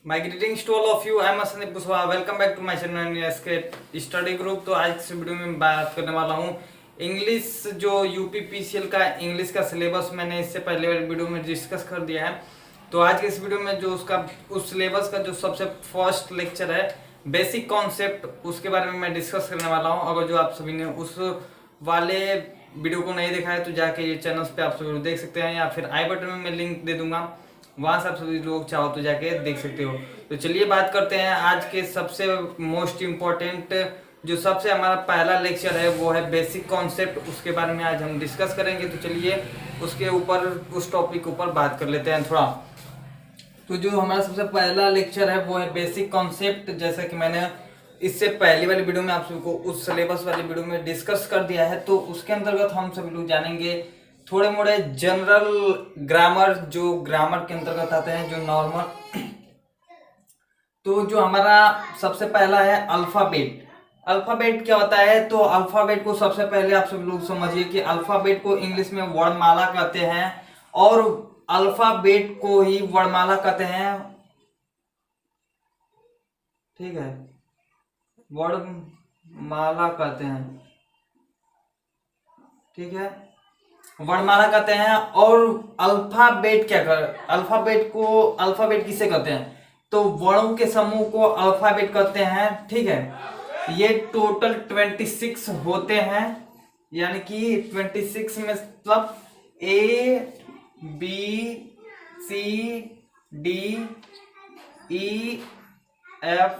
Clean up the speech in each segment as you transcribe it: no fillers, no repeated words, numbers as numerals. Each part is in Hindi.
My greetings to all of you. I am Sandeep Kushwaha. Welcome back to my channel SK study group. तो आज इस वीडियो में बात करने वाला हूँ इंग्लिश, जो यूपीपीसीएल का इंग्लिश का सिलेबस मैंने इससे पहले वाले वीडियो में डिस्कस कर दिया है। तो आज के इस वीडियो में जो उस सिलेबस का जो सबसे फर्स्ट लेक्चर है बेसिक कॉन्सेप्ट, उसके बारे में मैं डिस्कस करने वाला हूँ। अगर जो आप सभी ने उस वाले वीडियो को नहीं देखा है तो जाके ये चैनल्स पे आप सभी देख सकते हैं, या फिर आई बटन में मैं लिंक दे दूंगा, वहां से आप सभी लोग चाहो तो जाके देख सकते हो। तो चलिए बात करते हैं आज के सबसे मोस्ट इम्पोर्टेंट, जो सबसे हमारा पहला लेक्चर है वो है बेसिक कॉन्सेप्ट। उसके बारे में आज हम डिस्कस करेंगे। तो चलिए उसके ऊपर, उस टॉपिक के ऊपर बात कर लेते हैं थोड़ा। तो जो हमारा सबसे पहला लेक्चर है वो है बेसिक कॉन्सेप्ट। जैसा कि मैंने इससे पहली वाली वीडियो में आप सभी को उस सिलेबस वाली वीडियो में डिस्कस कर दिया है, तो उसके अंतर्गत हम सभी लोग जानेंगे थोड़े मोड़े जनरल ग्रामर, जो ग्रामर के अंतर्गत आते हैं, जो नॉर्मल। तो जो हमारा सबसे पहला है अल्फाबेट। अल्फाबेट क्या होता है? तो अल्फाबेट को सबसे पहले आप सभी लोग समझिए कि अल्फाबेट को इंग्लिश में वर्णमाला कहते हैं, और अल्फाबेट को ही वर्णमाला कहते हैं। ठीक है, वर्णमाला कहते हैं। ठीक है, वर्णमाला कहते हैं। और अल्फाबेट क्या कर, अल्फाबेट किसे कहते हैं? तो वर्णों के समूह को अल्फाबेट कहते हैं। ठीक है, ये टोटल 26 होते हैं, यानी कि 26 में मतलब A B C D E F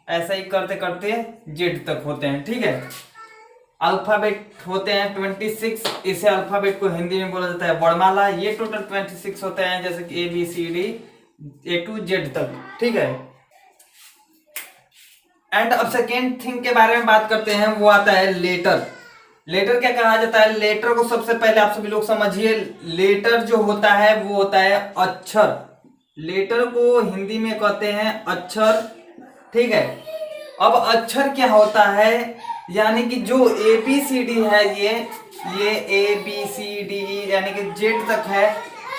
ऐसा ही करते करते जेड तक होते हैं। ठीक है, अल्फाबेट होते हैं 26। इसे अल्फाबेट को हिंदी में बोला जाता है वर्णमाला। ये टोटल 26 होते हैं, जैसे कि ABCD A to Z तक। ठीक है, एंड अब सेकेंड थिंग के बारे में बात करते हैं, वो आता है लेटर। लेटर क्या कहा जाता है? लेटर को सबसे पहले आप सभी लोग समझिए, लेटर जो होता है वो होता है अक्षर। लेटर को हिंदी में कहते हैं अक्षर। ठीक है, अब अक्षर क्या होता है? यानी कि जो ABCD है, ये ABCDE यानी कि जेड तक है,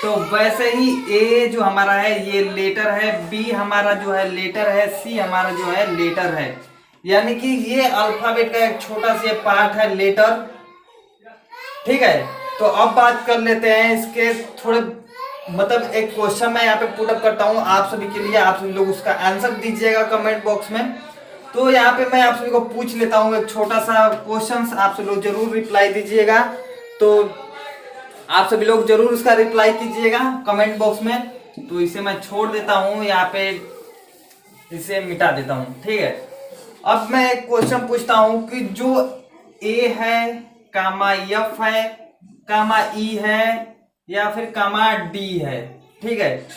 तो वैसे ही A जो हमारा है ये लेटर है, B हमारा जो है लेटर है, C हमारा जो है लेटर है। यानी कि ये अल्फाबेट का एक छोटा सा पार्ट है लेटर। ठीक है, तो अब बात कर लेते हैं इसके थोड़े, मतलब एक क्वेश्चन मैं यहाँ पे पुट अप करता हूँ आप सभी के लिए। आप सभी लोग उसका आंसर दीजिएगा कमेंट बॉक्स में। तो यहाँ पे मैं आप सभी को पूछ लेता हूँ एक छोटा सा क्वेश्चन, आप सभी लोग जरूर रिप्लाई दीजिएगा। तो आप सभी लोग जरूर उसका रिप्लाई कीजिएगा कमेंट बॉक्स में। तो इसे मैं छोड़ देता हूँ यहाँ पे, इसे मिटा देता हूँ। ठीक है, अब मैं एक क्वेश्चन पूछता हूँ कि जो A है, कामा F है, कामा E है, या फिर कामा D है। ठीक है,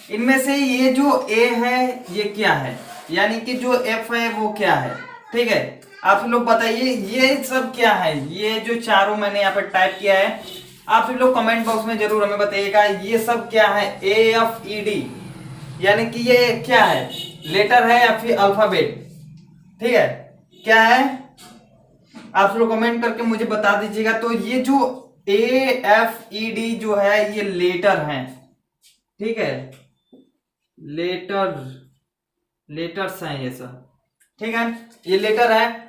इनमें से ये जो A है ये क्या है, यानी कि जो F है वो क्या है? ठीक है, आप लोग बताइए ये सब क्या है? ये जो चारों मैंने यहाँ पे टाइप किया है, आप लोग कमेंट बॉक्स में जरूर हमें बताइएगा ये सब क्या है। AFED यानी कि ये क्या है, लेटर है या फिर अल्फाबेट? ठीक है, क्या है आप लोग कमेंट करके मुझे बता दीजिएगा। तो ये जो AFED जो है ये लेटर है। ठीक है, लेटर्स हैं ये सब। ठीक है, ये लेटर है।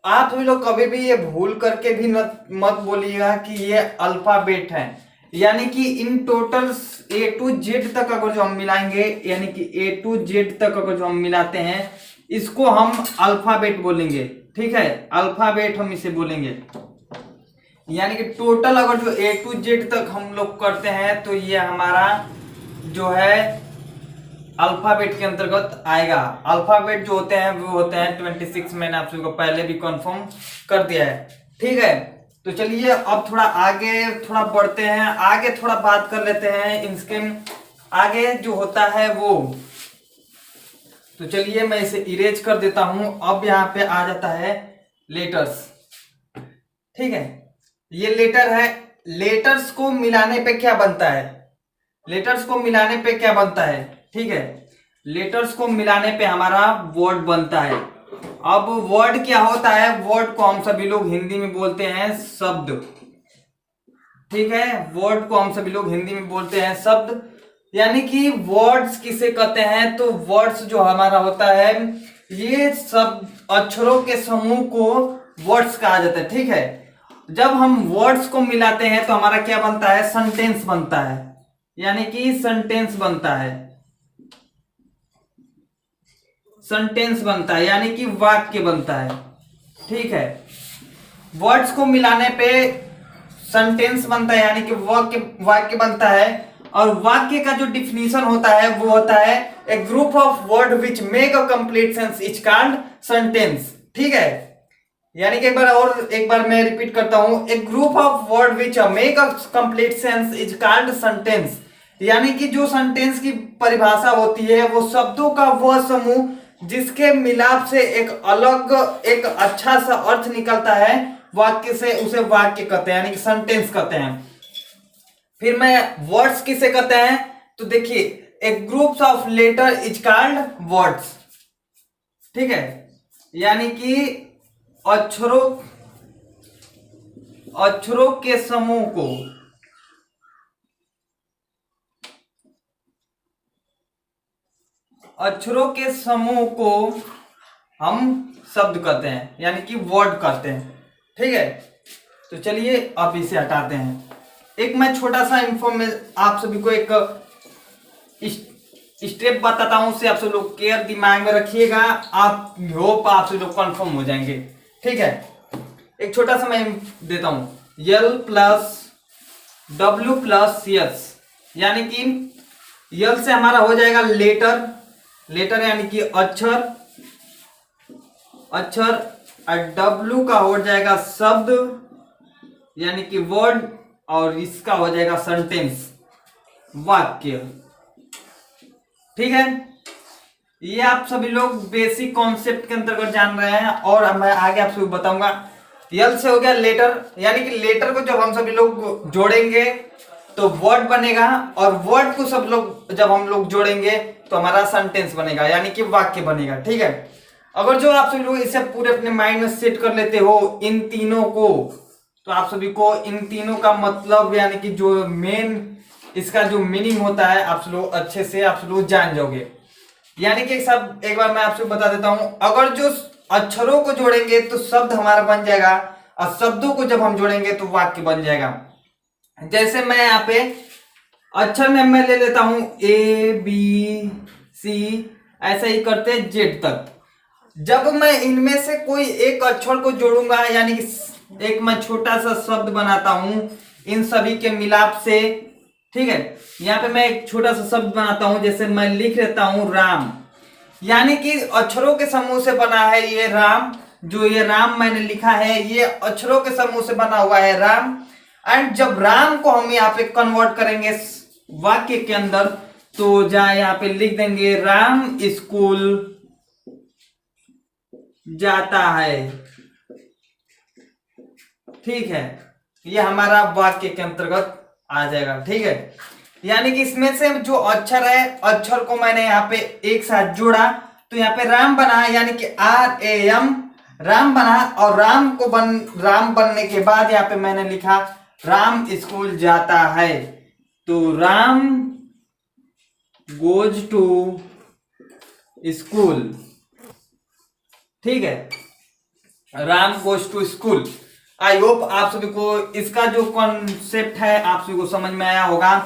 आप सभी लोग कभी भी ये भूल करके भी मत बोलिएगा कि ये अल्फाबेट है। यानी कि in total A to Z तक अगर जो हम मिलाएंगे, यानी कि A to Z तक अगर जो हम मिलाते हैं, इसको हम अल्फाबेट बोलेंगे। ठीक है, अल्फाबेट हम इसे बोलेंगे। यानी कि टोटल अगर जो A to Z तक हम लोग करते हैं तो ये हमारा जो है अल्फाबेट के अंतर्गत आएगा। अल्फाबेट जो होते हैं वो होते हैं 26। मैंने आप सभी को पहले भी कंफर्म कर दिया है। ठीक है, तो चलिए अब थोड़ा आगे थोड़ा बढ़ते हैं, आगे थोड़ा बात कर लेते हैं इसके आगे जो होता है वो। तो चलिए मैं इसे इरेज कर देता हूं। अब यहाँ पे आ जाता है लेटर्स। ठीक है, ये लेटर है। लेटर्स को मिलाने पे क्या बनता है? लेटर्स को मिलाने पे क्या बनता है? ठीक है, लेटर्स को मिलाने पे हमारा वर्ड बनता है। अब वर्ड क्या होता है? वर्ड को हम सभी लोग हिंदी में बोलते हैं शब्द। ठीक है, वर्ड को हम सभी लोग हिंदी में बोलते हैं शब्द। यानी कि वर्ड्स किसे कहते हैं, तो वर्ड्स जो हमारा होता है, ये सब अक्षरों के समूह को वर्ड्स कहा जाता है। ठीक है, जब हम वर्ड्स को मिलाते हैं तो हमारा क्या बनता है, सेंटेंस बनता है। यानी कि सेंटेंस बनता है, सेंटेंस बनता है, यानी कि वाक्य बनता है। ठीक है, वर्ड्स को मिलाने पे सेंटेंस बनता है, यानी कि वाक्य वाक्य बनता है। और वाक्य का जो डिफिनीशन होता है वो होता है a group of word which make a complete sense is called sentence. ठीक है, यानी कि एक बार मैं रिपीट करता हूं, a group of word which make a complete sense is called sentence. यानी कि जो सेंटेंस की परिभाषा होती है वो शब्दों का वह समूह जिसके मिलाप से एक अलग एक अच्छा सा अर्थ निकलता है वाक्य से, उसे वाक्य कहते हैं, यानी कि सेंटेंस कहते हैं। फिर मैं वर्ड्स किसे कहते हैं, तो देखिए a groups of letter is called words. ठीक है, यानी कि अक्षरों के समूह को हम शब्द कहते हैं, यानी कि वर्ड कहते हैं। ठीक है, तो चलिए अब इसे हटाते हैं। एक मैं छोटा सा इंफॉर्मेशन आप सभी को एक स्टेप बताता हूं, उससे आप सब लोग केयर दिमाग में रखिएगा। आप होप आप सब लोग कंफर्म हो जाएंगे। ठीक है, एक छोटा सा मैं देता हूं, यल प्लस डब्ल्यू प्लस यस, यानी कि यल से हमारा हो जाएगा लेटर, लेटर यानी कि अक्षर, और डब्ल्यू का हो जाएगा शब्द यानी कि वर्ड, और इसका हो जाएगा सेंटेंस, वाक्य। ठीक है, ये आप सभी लोग बेसिक कॉन्सेप्ट के अंतर्गत जान रहे हैं। और मैं आगे आप सभी बताऊंगा। यल से हो गया लेटर, यानी कि लेटर को जब हम सभी लोग जोड़ेंगे तो वर्ड बनेगा, और वर्ड को सब लोग जब हम लोग जोड़ेंगे तो हमारा सेंटेंस बनेगा, यानी कि वाक्य बनेगा। ठीक है, अगर जो आप सभी लोग इसे पूरे अपने माइंड में सेट कर लेते हो इन तीनों को, तो आप सभी को इन तीनों का मतलब यानी कि जो मेन इसका जो मीनिंग होता है आप लोग अच्छे से आप लोग जान जाओगे। यानी कि एक बार मैं आपसे बता देता हूं, अगर जो अक्षरों को जोड़ेंगे तो शब्द हमारा बन जाएगा, और शब्दों को जब हम जोड़ेंगे तो वाक्य बन जाएगा। जैसे मैं यहाँ पे अक्षर में मैं ले लेता हूं ए बी सी, ऐसा ही करते जेड तक। जब मैं इनमें से कोई एक अक्षर को जोड़ूंगा, यानी कि एक मैं छोटा सा शब्द बनाता हूं इन सभी के मिलाप से। ठीक है, यहाँ पे मैं एक छोटा सा शब्द बनाता हूं, जैसे मैं लिख लेता हूं राम, यानी कि अक्षरों के समूह से बना है ये राम। जो ये राम मैंने लिखा है ये अक्षरों के समूह से बना हुआ है राम। एंड जब राम को हम यहाँ पे कन्वर्ट करेंगे वाक्य के अंदर, तो जहां यहाँ पे लिख देंगे राम स्कूल जाता है। ठीक है, ये हमारा वाक्य के अंतर्गत आ जाएगा। ठीक है, यानी कि इसमें से जो अक्षर है, अक्षर को मैंने यहाँ पे एक साथ जोड़ा तो यहाँ पे राम बना, यानी कि RAM राम बना। और राम बनने के बाद यहाँ पे मैंने लिखा राम स्कूल जाता है, तो राम गोज टू स्कूल। ठीक है, Ram goes to school. I hope आप सभी को इसका जो कॉन्सेप्ट है आप सभी को समझ में आया होगा।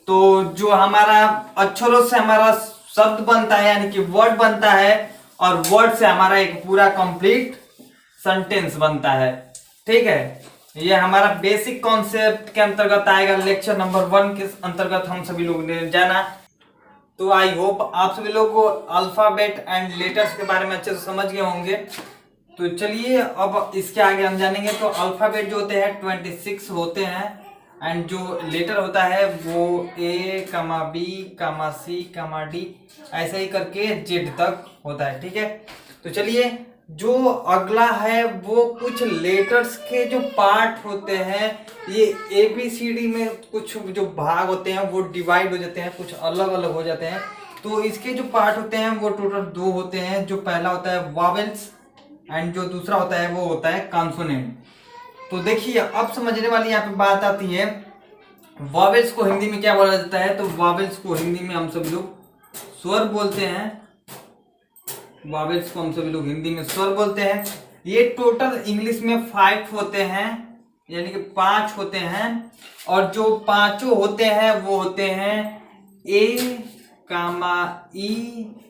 तो जो हमारा अक्षरों से हमारा शब्द बनता है, यानी कि वर्ड बनता है, और वर्ड से हमारा एक पूरा कंप्लीट सेंटेंस बनता है। ठीक है, ये हमारा बेसिक कॉन्सेप्ट के अंतर्गत आएगा। लेक्चर नंबर 1 के अंतर्गत हम सभी लोग ने जाना। तो आई होप आप सभी लोग को अल्फाबेट एंड लेटर्स के बारे में अच्छे से समझ गए होंगे। तो चलिए अब इसके आगे हम जानेंगे। तो अल्फाबेट जो होते हैं 26 होते हैं, एंड जो लेटर होता है वो A, B, C, D ऐसे ही करके Z तक होता है। ठीक है, तो चलिए जो अगला है वो कुछ लेटर्स के जो पार्ट होते हैं, ये ABCD में कुछ जो भाग होते हैं वो डिवाइड हो जाते हैं, कुछ अलग अलग हो जाते हैं। तो इसके जो पार्ट होते हैं वो टोटल 2 होते हैं। जो पहला होता है वॉवेल्स, एंड जो दूसरा होता है वो होता है कॉन्सोनेंट। तो देखिए अब समझने वाली यहाँ पे बात आती है, वॉवेल्स को हिंदी में क्या बोला जाता है? तो वॉवेल्स को हिंदी में हम सभी लोग स्वर बोलते हैं। वॉवेल्स को हम सभी लोग हिंदी में स्वर बोलते हैं। ये टोटल इंग्लिश में 5 होते हैं, यानी कि 5 होते हैं। और जो पांचों होते हैं वो होते हैं ए कामा ई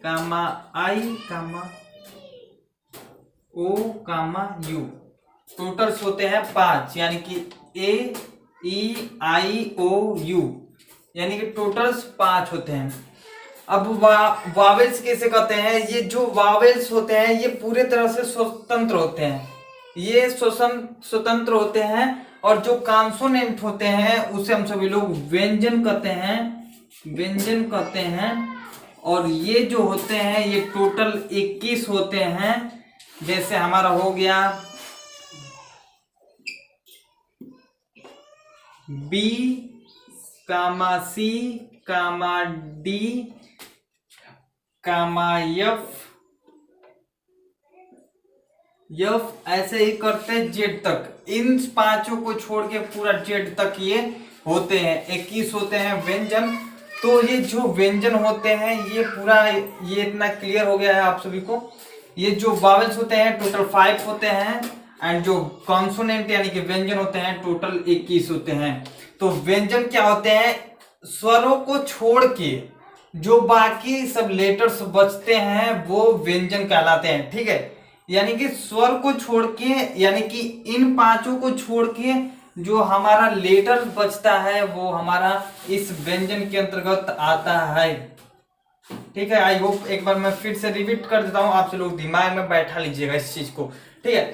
कामा आई कामा ओ कामा यू। टोटल्स होते हैं 5, यानी कि ए ई आई ओ यू, यानी कि टोटल्स 5 होते हैं। अब वावेल्स कैसे कहते हैं? ये जो वावेल्स होते हैं ये पूरे तरह से स्वतंत्र होते हैं, ये स्वतंत्र होते हैं। और जो कॉन्सोनेंट होते हैं उसे हम सभी लोग व्यंजन कहते हैं, व्यंजन कहते हैं। और ये जो होते हैं ये टोटल 21 होते हैं। जैसे हमारा हो गया बी कामा सी कामा डी कामा एफ, ऐसे ही करते जेड तक। इन 5 को छोड़ के पूरा जेड तक ये होते हैं, 21 होते हैं व्यंजन। तो ये जो व्यंजन होते हैं ये पूरा, ये इतना क्लियर हो गया है आप सभी को। ये जो वावेल्स होते हैं टोटल 5 होते हैं, एंड जो कॉन्सोनेंट यानी कि व्यंजन होते हैं टोटल 21 होते हैं। तो व्यंजन क्या होते हैं? स्वरों को छोड़ के जो बाकी सब लेटर्स बचते हैं वो व्यंजन कहलाते हैं, ठीक है। यानी कि स्वर को छोड़ के, यानी कि इन 5 को छोड़ के जो हमारा लेटर बचता है वो हमारा इस व्यंजन के अंतर्गत आता है, ठीक है। आई होप एक बार मैं फिर से रिपीट कर देता हूं, आप लोग दिमाग में बैठा लीजिएगा इस चीज को, ठीक है।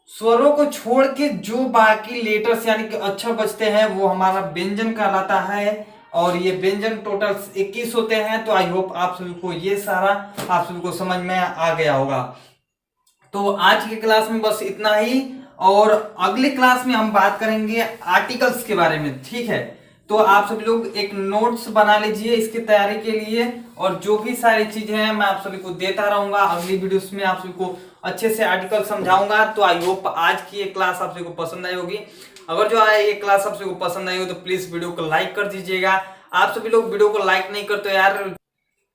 स्वरों को छोड़ के जो बाकी लेटर्स यानी कि अक्षर बचते हैं वो हमारा व्यंजन कहलाता है। और ये व्यंजन टोटल 21 होते हैं। तो आई होप आप सभी को ये सारा आप सभी को समझ में आ गया होगा। तो आज की क्लास में बस इतना ही, और अगली क्लास में हम बात करेंगे आर्टिकल्स के बारे में, ठीक है। तो आप सभी लोग एक नोट्स बना लीजिए इसकी तैयारी के लिए, और जो भी सारी चीजें हैं मैं आप सभी को देता रहूंगा। अगली वीडियोस में आप सभी को अच्छे से आर्टिकल समझाऊंगा। तो आई होप आज की ये क्लास आप सभी को पसंद आई होगी। अगर जो है ये क्लास आप सभी को पसंद आई हो तो प्लीज वीडियो को लाइक कर दीजिएगा। आप सभी लोग वीडियो को लाइक नहीं करते यार,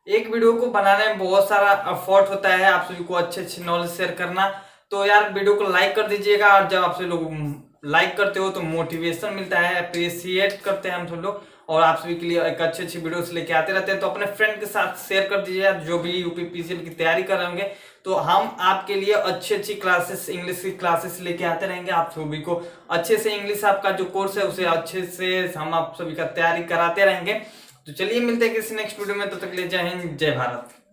एक वीडियो को बनाने में बहुत सारा एफर्ट होता है आप सभी को अच्छे नॉलेज शेयर करना। तो यार वीडियो को लाइक कर दीजिएगा, और जब आप सभी लोग लाइक करते हो तो मोटिवेशन मिलता है, अप्रिशिएट करते हैं हम सब लोग, और आप सभी के लिए एक अच्छी वीडियोस लेके आते रहते हैं। तो अपने फ्रेंड के साथ शेयर कर दीजिए जो भी यूपीपीसीएल की तैयारी कर रहे होंगे। तो हम आपके लिए अच्छी क्लासेस, इंग्लिश की क्लासेस लेके आते रहेंगे। आप सभी को अच्छे से इंग्लिश आपका जो कोर्स है उसे अच्छे से हम आप सभी का तैयारी कराते रहेंगे। तो चलिए मिलते हैं किसी नेक्स्ट वीडियो में, तब तक के लिए जय हिंद जय भारत।